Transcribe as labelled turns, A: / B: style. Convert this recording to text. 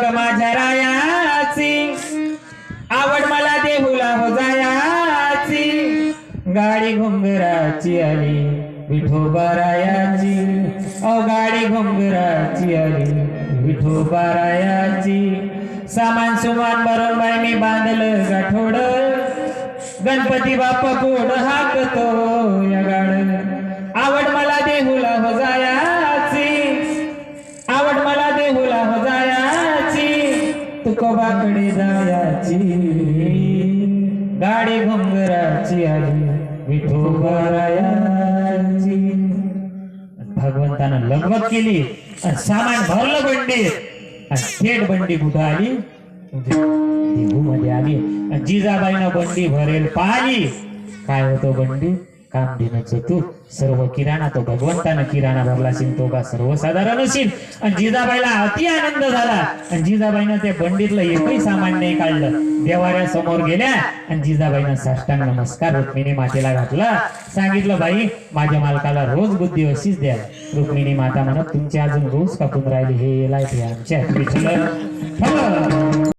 A: माझ्या रायाची आवड मला देहुला हो जायाची गाडी घुंगराची आली विठोबारायाची गाडी घुंगराची आली विठोबारायाची सामान सुमान भरून बाई मी बांधलं गाठोड गणपती बाप्पा गोड हाकतो या गाड आवड मला देहुला हो जायाची आवड मला देहुला हो जायाची तुकोबाकडे जायाची गाडी घुंगराची आली विठोबारायाची भगवंतानं लगबग केली आणि सामान भरलं बंडीत आणि थेट बंडी कुठं आली देहू मध्ये आली आणि जिजाबाईनं बंडी भरेल पाहिली काय होतं बंडी कामधेनूच तू सर्व किराणा तो भगवंतानं किराणा भरला असेल तो का सर्वसाधारण असेल आणि जिजाबाईला अति आनंद झाला आणि जिजाबाईनं त्या बंडीतलं एकही सामान नाही काढलं देवाऱ्या समोर गेल्या आणि जिजाबाईनं साष्टांग नमस्कार रुक्मिणी मातेला घातला सांगितलं बाई माझ्या मालकाला रोज बुद्धी अशीच द्या रुक्मिणी माता म्हणत तुमची अजून रोज कापून राहिली हे येलाय ते आमच्या